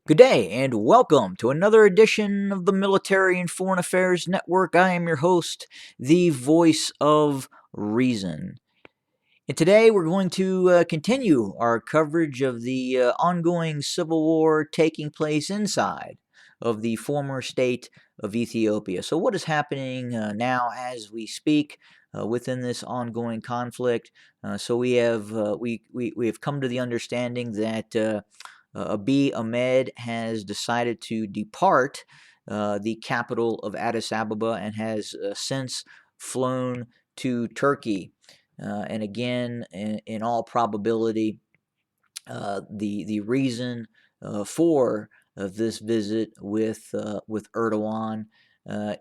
Good day, and welcome to another edition of the Military and Foreign Affairs Network. I am your host, the voice of reason. And today we're going to continue our coverage of the ongoing civil war taking place inside of the former state of Ethiopia. So, what is happening now as we speak within this ongoing conflict? So, we have come to the understanding that Abiy Ahmed has decided to depart the capital of Addis Ababa and has since flown to Turkey. And again, in all probability, the reason for this visit with Erdogan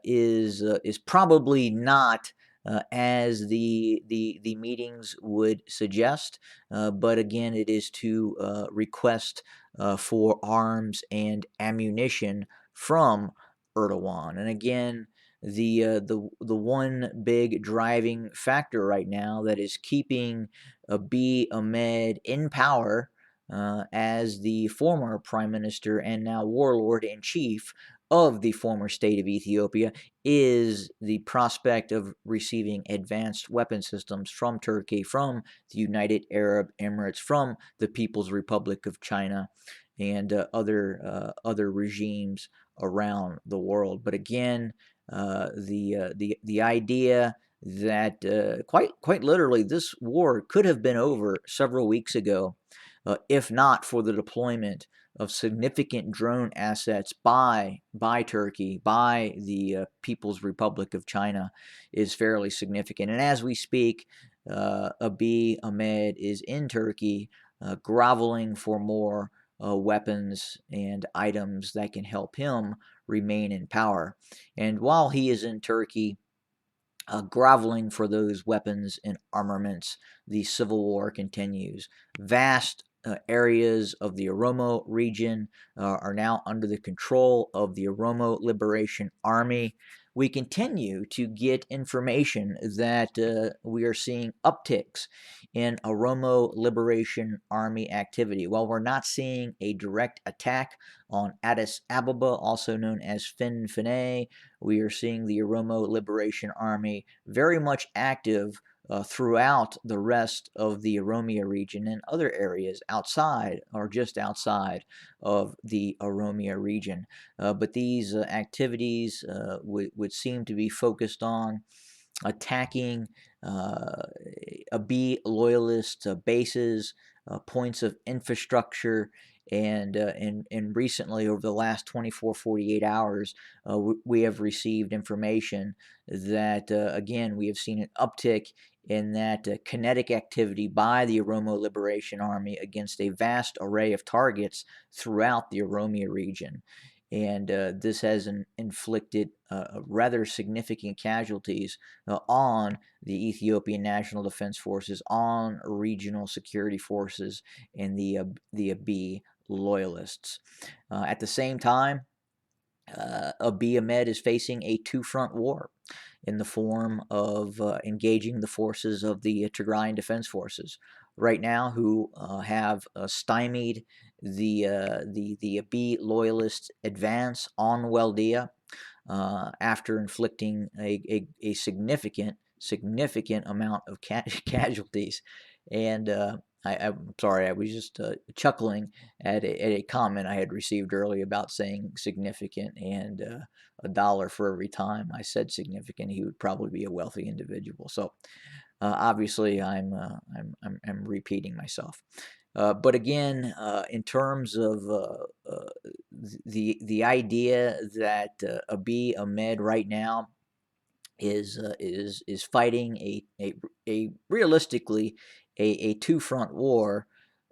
is probably not as the meetings would suggest, but again, it is to request for arms and ammunition from Erdogan. And again, the one big driving factor right now that is keeping Abiy Ahmed in power as the former prime minister and now warlord in chief of the former state of Ethiopia is the prospect of receiving advanced weapon systems from Turkey, from the United Arab Emirates, from the People's Republic of China, and other regimes around the world. But again, the idea that quite literally this war could have been over several weeks ago, if not for the deployment of significant drone assets by Turkey, by the People's Republic of China, is fairly significant. And as we speak, Abiy Ahmed is in Turkey, groveling for more weapons and items that can help him remain in power. And while he is in Turkey, groveling for those weapons and armaments, the civil war continues. Vast areas of the Oromo region are now under the control of the Oromo Liberation Army. We continue to get information that we are seeing upticks in Oromo Liberation Army activity. While we're not seeing a direct attack on Addis Ababa, also known as Fin, we are seeing the Oromo Liberation Army very much active throughout the rest of the Oromia region and other areas outside or just outside of the Oromia region. But these activities would seem to be focused on attacking Abiy loyalist bases, points of infrastructure, and recently, over the last 24, 48 hours, we have received information that, again, we have seen an uptick in that kinetic activity by the Oromo Liberation Army against a vast array of targets throughout the Oromia region. And this has inflicted rather significant casualties on the Ethiopian National Defense Forces, on regional security forces, and the Abiy loyalists. At the same time, Abiy Ahmed is facing a two-front war in the form of engaging the forces of the Tigrayan Defense Forces right now, who have stymied the Abiy loyalist advance on Waldea after inflicting a significant amount of casualties. And I'm sorry, I was just chuckling at a comment I had received earlier about saying significant, and a dollar for every time I said significant, he would probably be a wealthy individual. So obviously, I'm repeating myself. But again, in terms of the idea that Abiy Ahmed right now is fighting a realistically a two-front war,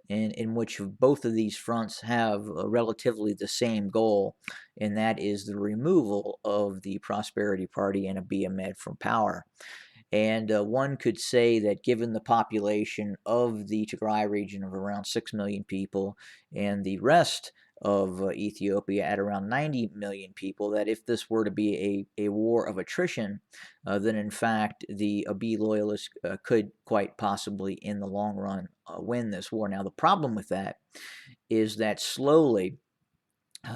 in which both of these fronts have relatively the same goal, and that is the removal of the Prosperity Party and Abiy Ahmed from power. And one could say that given the population of the Tigray region of around 6 million people and the rest of Ethiopia at around 90 million people, that if this were to be a war of attrition, then in fact the Abiy loyalists could quite possibly in the long run win this war. Now, the problem with that is that slowly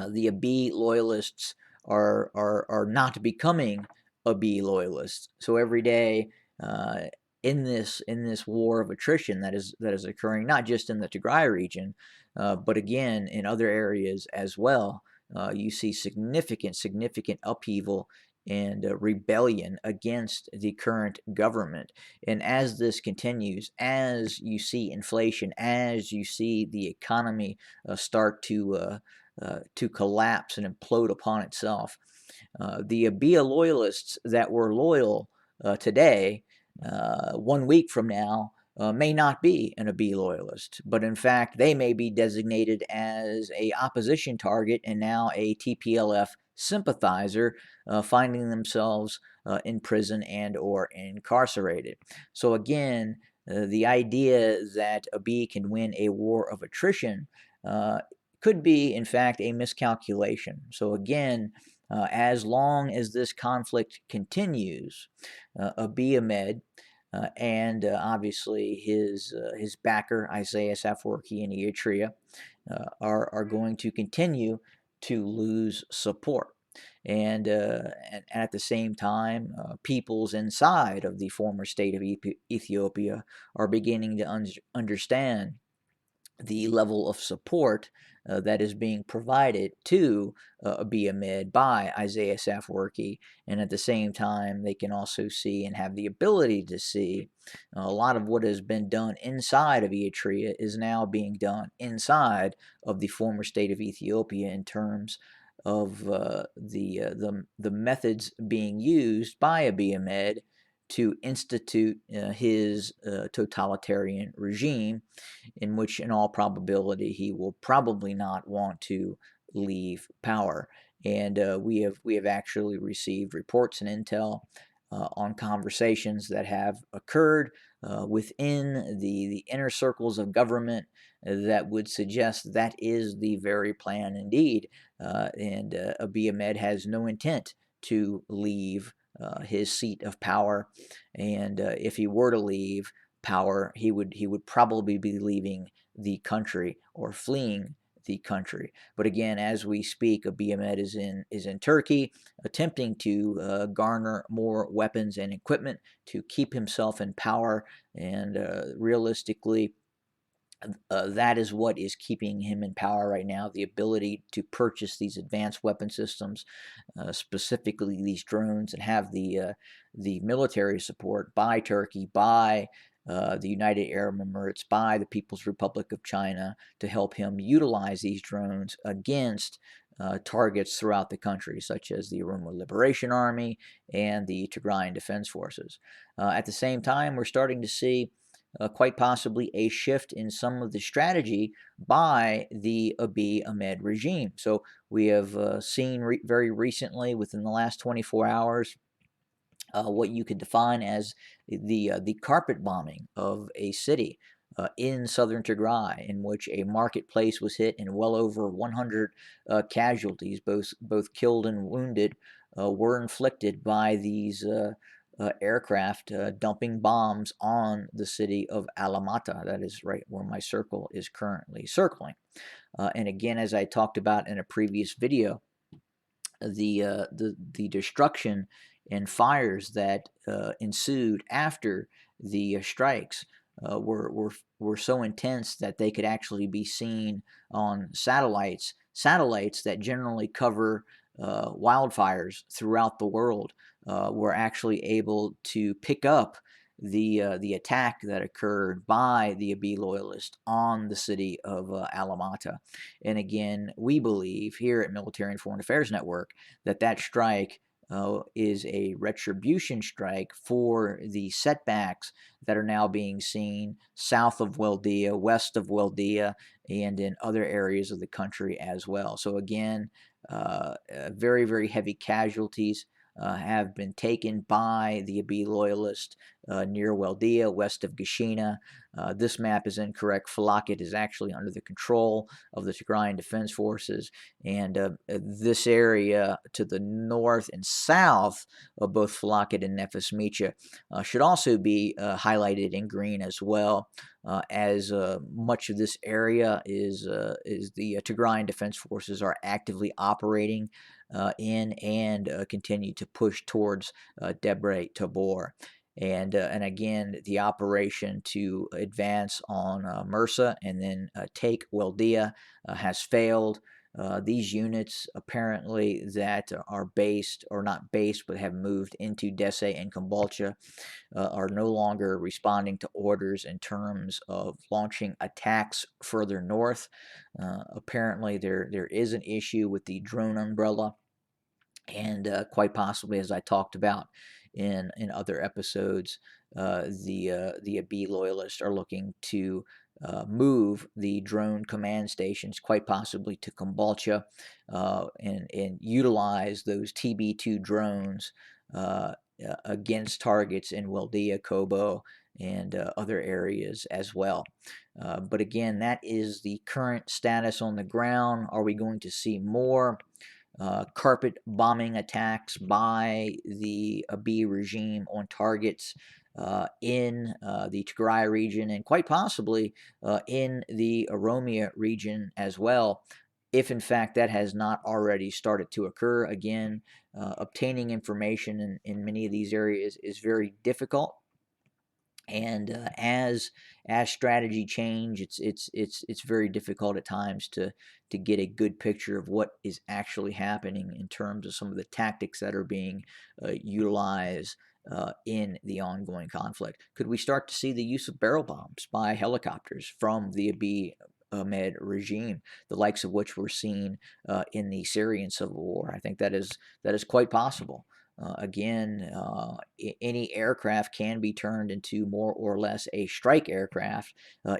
The Abiy loyalists are not becoming Abiy loyalists. So every day uh, in this war of attrition that is occurring, not just in the Tigray region, but again in other areas as well, you see significant upheaval and rebellion against the current government. And as this continues, as you see inflation, as you see the economy start to collapse and implode upon itself. The Abiya loyalists that were loyal today, 1 week from now, may not be an Abiy loyalist, but in fact they may be designated as a opposition target and now a TPLF sympathizer, finding themselves in prison and or incarcerated. So again, the idea that Abiy can win a war of attrition uh, could be, in fact, a miscalculation. So, again, as long as this conflict continues, Abiy Ahmed and obviously his backer, Isaias Afwerki in Eritrea, are going to continue to lose support. And at the same time, peoples inside of the former state of Ethiopia are beginning to understand the level of support that is being provided to Abiy Ahmed by Isaiah Afwerki, and at the same time, they can also see and have the ability to see a lot of what has been done inside of Eritrea is now being done inside of the former state of Ethiopia in terms of the methods being used by Abiy Ahmed to institute his totalitarian regime, in which, in all probability, he will probably not want to leave power. And we have actually received reports and intel on conversations that have occurred within the inner circles of government that would suggest that is the very plan indeed. And Abiy Ahmed has no intent to leave his seat of power, and if he were to leave power, he would probably be leaving the country or fleeing the country. But again, as we speak, Abiy Ahmed is in Turkey, attempting to garner more weapons and equipment to keep himself in power, and realistically, that is what is keeping him in power right now, the ability to purchase these advanced weapon systems, specifically these drones, and have the military support by Turkey, by the United Arab Emirates, by the People's Republic of China to help him utilize these drones against targets throughout the country, such as the Oromo Liberation Army and the Tigrayan Defense Forces. At the same time, we're starting to see quite possibly a shift in some of the strategy by the Abiy Ahmed regime. So we have seen very recently, within the last 24 hours, what you could define as the carpet bombing of a city in southern Tigray, in which a marketplace was hit and well over 100 casualties, both killed and wounded, were inflicted by these aircraft dumping bombs on the city of Alamata. That is right where my circle is currently circling. And again, as I talked about in a previous video, the destruction and fires that ensued after the strikes were so intense that they could actually be seen on satellites that generally cover wildfires throughout the world. Were actually able to pick up the attack that occurred by the Abiy loyalists on the city of Alamata. And again, we believe here at Military and Foreign Affairs Network that strike is a retribution strike for the setbacks that are now being seen south of Weldia, west of Weldia, and in other areas of the country as well. So again, very, very heavy casualties have been taken by the Abiy loyalists, near Weldea, west of Gashina. This map is incorrect. Falakit is actually under the control of the Tigrayan Defense Forces, and this area to the north and south of both Falakit and Nefes Micha should also be highlighted in green as well, as much of this area is the Tigrayan Defense Forces are actively operating in and continue to push towards Debre Tabor. And again, the operation to advance on Mursa and then take Weldea has failed. These units apparently that are based, or not based, but have moved into Dese and Kombolcha are no longer responding to orders in terms of launching attacks further north. Apparently, there is an issue with the drone umbrella, and quite possibly, as I talked about in other episodes, the Abiy loyalists are looking to move the drone command stations, quite possibly to Kombolcha, and utilize those TB2 drones against targets in Weldea, Kobo, and other areas as well. But again, that is the current status on the ground. Are we going to see more carpet bombing attacks by the Abiy regime on targets in the Tigray region, and quite possibly in the Oromia region as well, if in fact that has not already started to occur? Again, obtaining information in many of these areas is very difficult, and as strategy change, it's very difficult at times to get a good picture of what is actually happening in terms of some of the tactics that are being utilized in the ongoing conflict. Could we start to see the use of barrel bombs by helicopters from the Abiy Ahmed regime, the likes of which we're seeing in the Syrian civil war? I think that is quite possible. Again, any aircraft can be turned into more or less a strike aircraft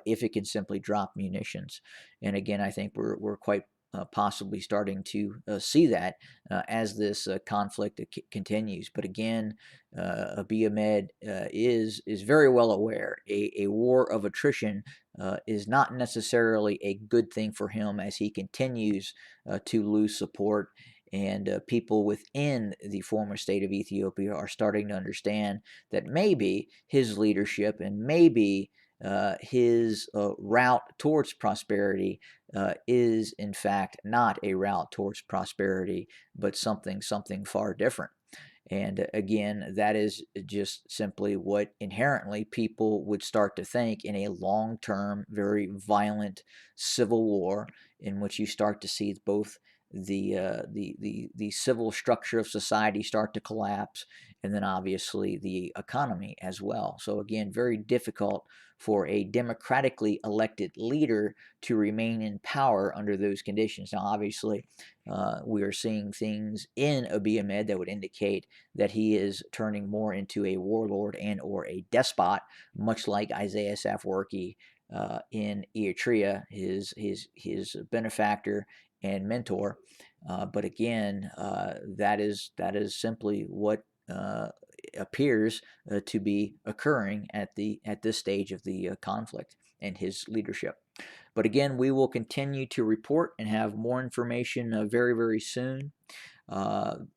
if it can simply drop munitions. And again, I think we're quite possibly starting to see that as this conflict continues. But again, Abiy Ahmed is very well aware a war of attrition is not necessarily a good thing for him as he continues to lose support, and people within the former state of Ethiopia are starting to understand that maybe his leadership and maybe his route towards prosperity is in fact not a route towards prosperity, but something far different. And again, that is just simply what inherently people would start to think in a long term, very violent civil war, in which you start to see both the civil structure of society start to collapse, and then obviously the economy as well. So again, very difficult for a democratically elected leader to remain in power under those conditions. Now, obviously, we are seeing things in Abiy Ahmed that would indicate that he is turning more into a warlord and or a despot, much like Isaias Afwerki in Eritrea, his benefactor and mentor. But again, that is simply what appears to be occurring at this stage of the conflict and his leadership. But again, we will continue to report and have more information very, very soon.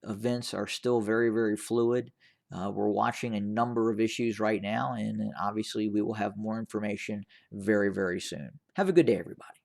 Events are still very, very fluid. We're watching a number of issues right now, and obviously we will have more information very, very soon. Have a good day, everybody.